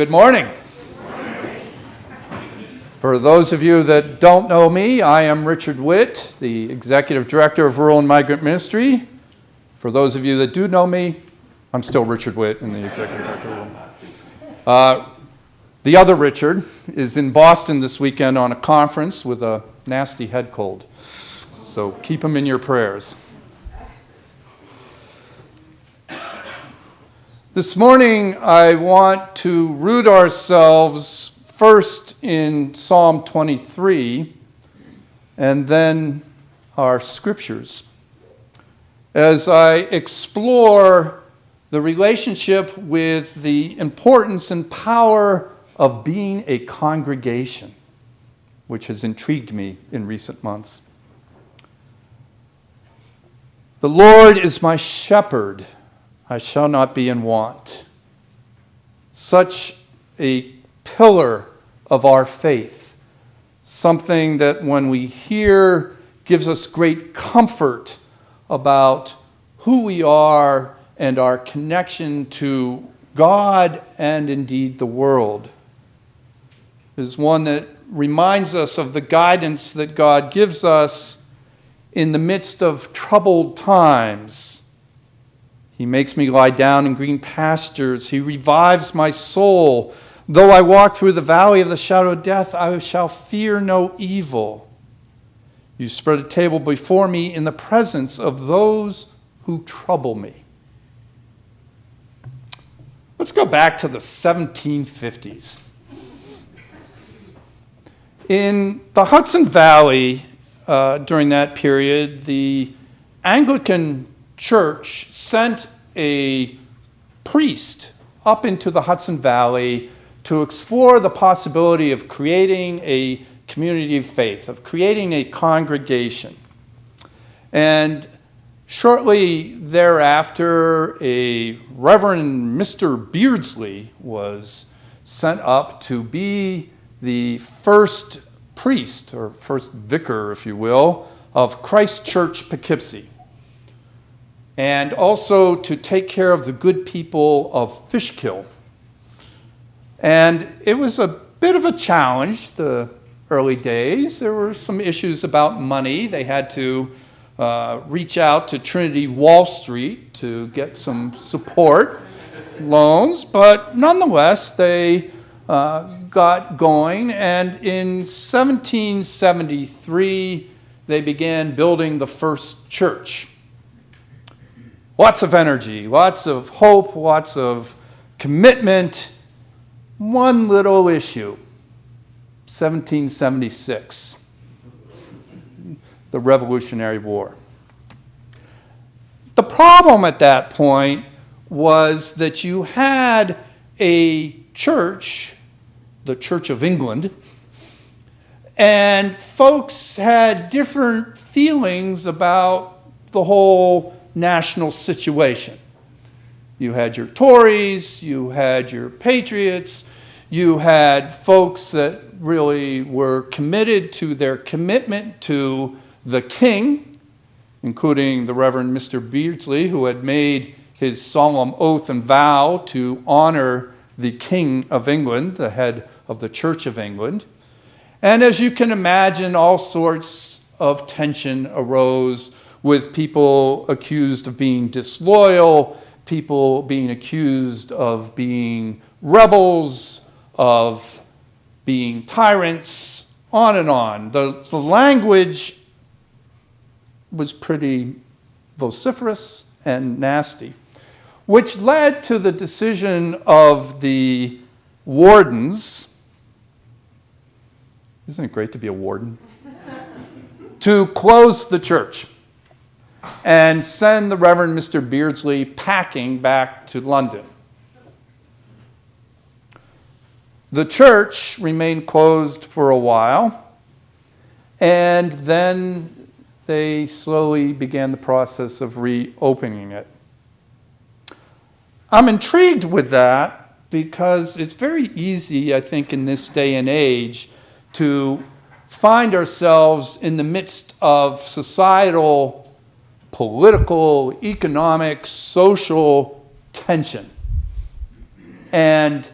Good morning. For those of you that don't know me, I am Richard Witt, the Executive Director of Rural and Migrant Ministry. For those of you that do know me, I'm still Richard Witt and the Executive Director of Rural. The other Richard is in Boston this weekend on a conference with a nasty head cold. So keep him in your prayers. This morning, I want to root ourselves first in Psalm 23 and then our scriptures as I explore the relationship with the importance and power of being a congregation, which has intrigued me in recent months. The Lord is my shepherd. I shall not be in want. Such a pillar of our faith, something that when we hear gives us great comfort about who we are and our connection to God and indeed the world. It is one that reminds us of the guidance that God gives us in the midst of troubled times. He makes me lie down in green pastures. He revives my soul. Though I walk through the valley of the shadow of death, I shall fear no evil. You spread a table before me in the presence of those who trouble me. Let's go back to the 1750s. In the Hudson Valley, during that period, the Anglican Church sent a priest up into the Hudson Valley to explore the possibility of creating a community of faith, of creating a congregation. And shortly thereafter, a Reverend Mr. Beardsley was sent up to be the first priest, or first vicar, if you will, of Christ Church, Poughkeepsie, and also to take care of the good people of Fishkill. And it was a bit of a challenge the early days. There were some issues about money. They had to reach out to Trinity Wall Street to get some support loans, but nonetheless, they got going, and in 1773, they began building the first church. Lots of energy, lots of hope, lots of commitment. One little issue, 1776, the Revolutionary War. The problem at that point was that you had a church, the Church of England, and folks had different feelings about the whole national situation. You had your Tories, you had your Patriots, you had folks that really were committed to their commitment to the king, including the Reverend Mr. Beardsley, who had made his solemn oath and vow to honor the King of England, the head of the Church of England. And as you can imagine, all sorts of tension arose with people accused of being disloyal, people being accused of being rebels, of being tyrants, on and on. The language was pretty vociferous and nasty, which led to the decision of the wardens. Isn't it great to be a warden? To close the church and send the Reverend Mr. Beardsley packing back to London. The church remained closed for a while, and then they slowly began the process of reopening it. I'm intrigued with that because it's very easy, I think, in this day and age to find ourselves in the midst of societal, political, economic, social tension. And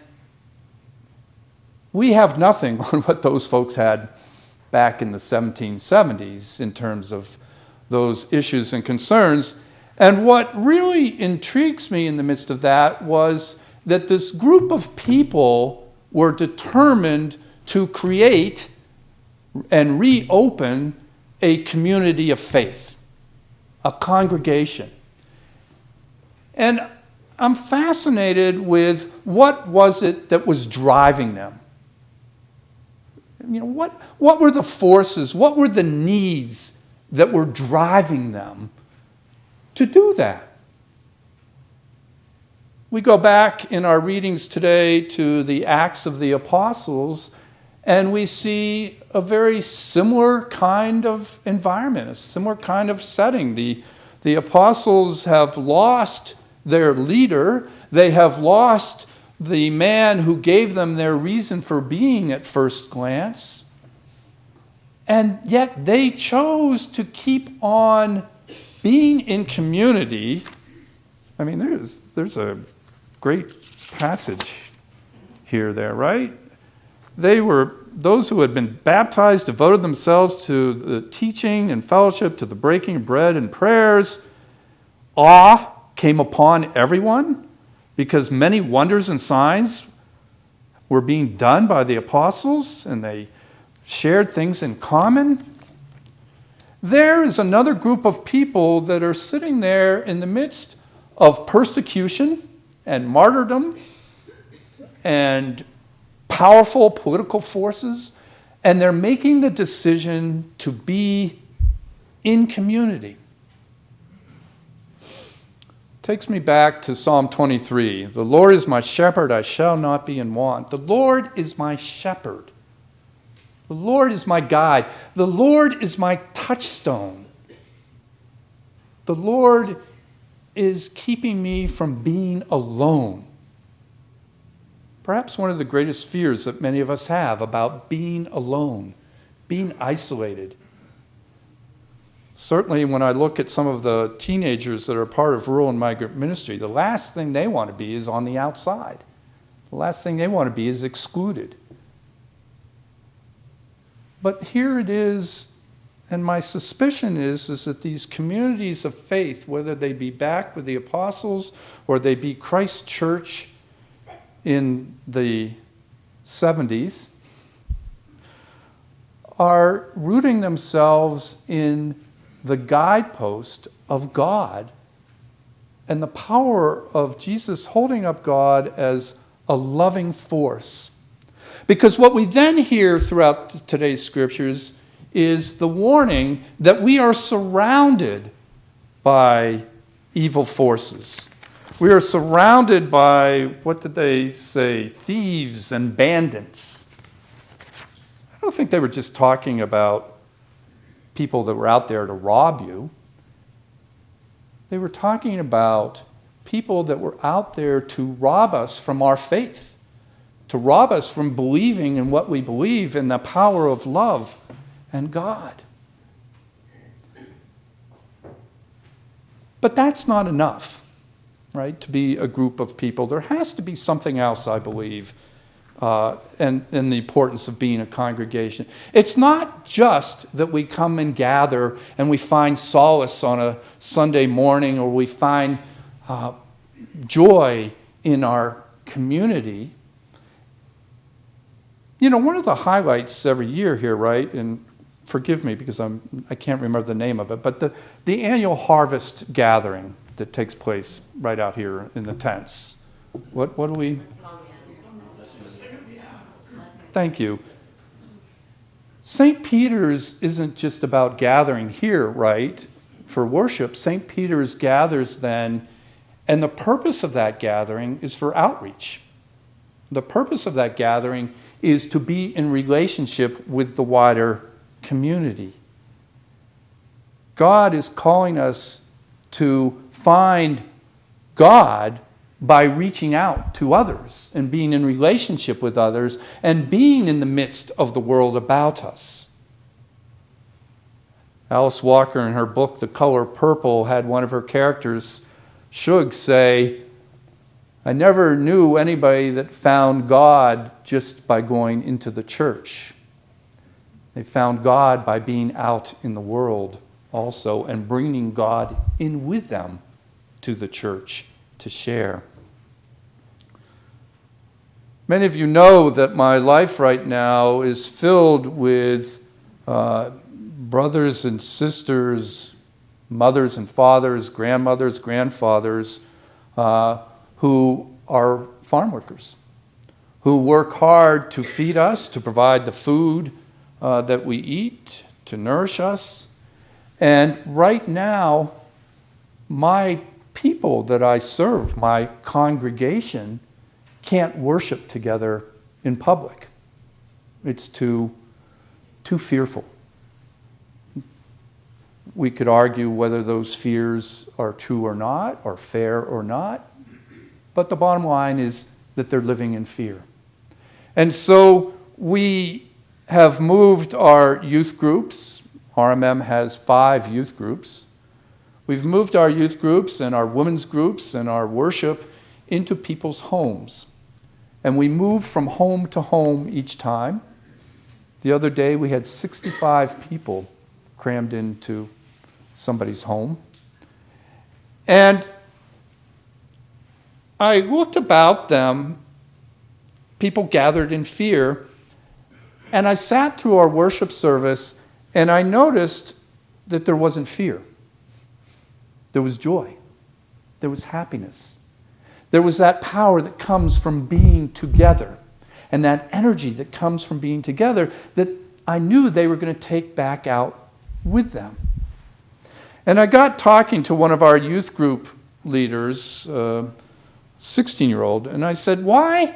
We have nothing on what those folks had back in the 1770s in terms of those issues and concerns. And what really intrigues me in the midst of that was that this group of people were determined to create and reopen a community of faith, a congregation. And I'm fascinated with what was it that was driving them. What were the forces, what were the needs that were driving them to do that? We go back in our readings today to the Acts of the Apostles, and we see a very similar kind of environment, a similar kind of setting. The apostles have lost their leader. They have lost the man who gave them their reason for being at first glance. And yet they chose to keep on being in community. I mean, there's a great passage here there, right? They were those who had been baptized, devoted themselves to the teaching and fellowship, to the breaking of bread and prayers. Awe came upon everyone because many wonders and signs were being done by the apostles, and they shared things in common. There is another group of people that are sitting there in the midst of persecution and martyrdom and powerful political forces, and they're making the decision to be in community. Takes me back to Psalm 23. The Lord is my shepherd, I shall not be in want. The Lord is my shepherd. The Lord is my guide. The Lord is my touchstone. The Lord is keeping me from being alone. Perhaps one of the greatest fears that many of us have about being alone, being isolated. Certainly when I look at some of the teenagers that are part of rural and migrant ministry, the last thing they want to be is on the outside. The last thing they want to be is excluded. But here it is, and my suspicion is that these communities of faith, whether they be back with the apostles or they be Christ Church in the 70s, are rooting themselves in the guidepost of God and the power of Jesus holding up God as a loving force. Because what we then hear throughout today's scriptures is the warning that we are surrounded by evil forces. We are surrounded by, what did they say, thieves and bandits. I don't think they were just talking about people that were out there to rob you. They were talking about people that were out there to rob us from our faith, to rob us from believing in what we believe in the power of love and God. But that's not enough, right, to be a group of people. There has to be something else, I believe, and the importance of being a congregation. It's not just that we come and gather and we find solace on a Sunday morning, or we find joy in our community. You know, one of the highlights every year here, right, and forgive me because I can't remember the name of it, but the annual harvest gathering that takes place right out here in the tents. What do we... Thank you. St. Peter's isn't just about gathering here, right, for worship. St. Peter's gathers then, and the purpose of that gathering is for outreach. The purpose of that gathering is to be in relationship with the wider community. God is calling us to find God by reaching out to others and being in relationship with others and being in the midst of the world about us. Alice Walker, in her book, The Color Purple, had one of her characters, Shug, say, I never knew anybody that found God just by going into the church. They found God by being out in the world also and bringing God in with them to the church to share. Many of you know that my life right now is filled with brothers and sisters, mothers and fathers, grandmothers, grandfathers, who are farm workers, who work hard to feed us, to provide the food that we eat, to nourish us. And right now, my people that I serve, my congregation, can't worship together in public. It's too fearful. We could argue whether those fears are true or not, or fair or not, but the bottom line is that they're living in fear. And so we have moved our youth groups. RMM has 5 youth groups. We've moved our youth groups and our women's groups and our worship into people's homes. And we move from home to home each time. The other day we had 65 people crammed into somebody's home. And I looked about them, people gathered in fear, and I sat through our worship service and I noticed that there wasn't fear. There was joy. There was happiness. There was that power that comes from being together and that energy that comes from being together that I knew they were going to take back out with them. And I got talking to one of our youth group leaders, 16-year-old, and I said, why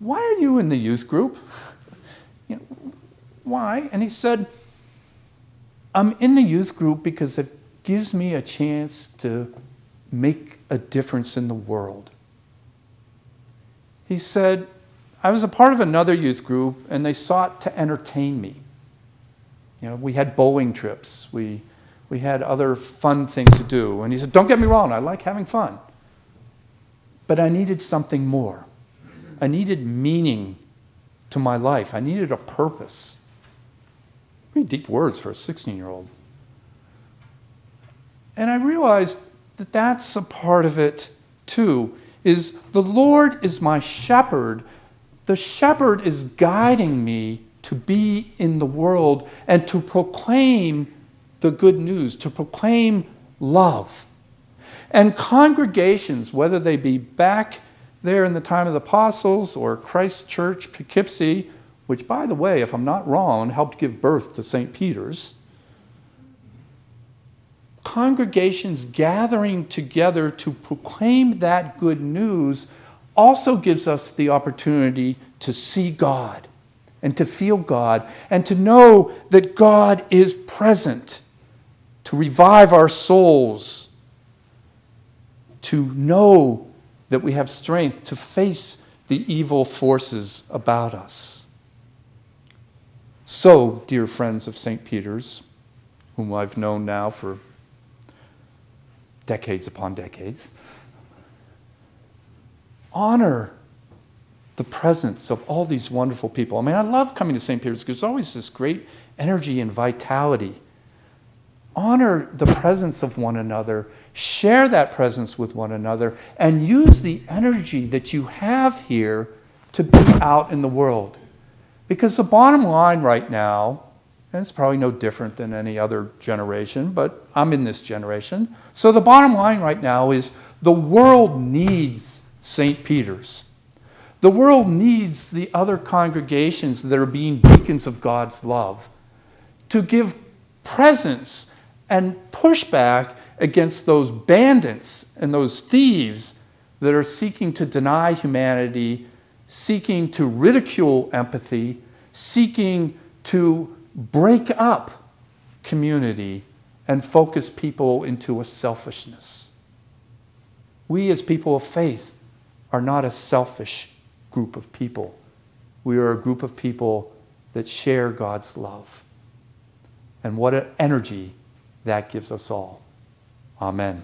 are you in the youth group? Why? And he said, I'm in the youth group because it gives me a chance to make a difference in the world. He said, I was a part of another youth group and they sought to entertain me. We had bowling trips. We had other fun things to do. And he said, don't get me wrong, I like having fun. But I needed something more. I needed meaning to my life. I needed a purpose. Pretty deep words for a 16-year-old. And I realized that that's a part of it too, is the Lord is my shepherd. The shepherd is guiding me to be in the world and to proclaim the good news, to proclaim love. And congregations, whether they be back there in the time of the apostles or Christ Church, Poughkeepsie, which, by the way, if I'm not wrong, helped give birth to St. Peter's, congregations gathering together to proclaim that good news also gives us the opportunity to see God and to feel God and to know that God is present, to revive our souls, to know that we have strength to face the evil forces about us. So, dear friends of St. Peter's, whom I've known now for decades upon decades, honor the presence of all these wonderful people. I mean, I love coming to St. Peter's because there's always this great energy and vitality. Honor the presence of one another, share that presence with one another, and use the energy that you have here to be out in the world. Because the bottom line right now, and it's probably no different than any other generation, but I'm in this generation. So the bottom line right now is the world needs St. Peter's. The world needs the other congregations that are being beacons of God's love to give presence and pushback against those bandits and those thieves that are seeking to deny humanity, seeking to ridicule empathy, seeking to break up community and focus people into a selfishness. We as people of faith are not a selfish group of people. We are a group of people that share God's love. And what an energy that gives us all. Amen.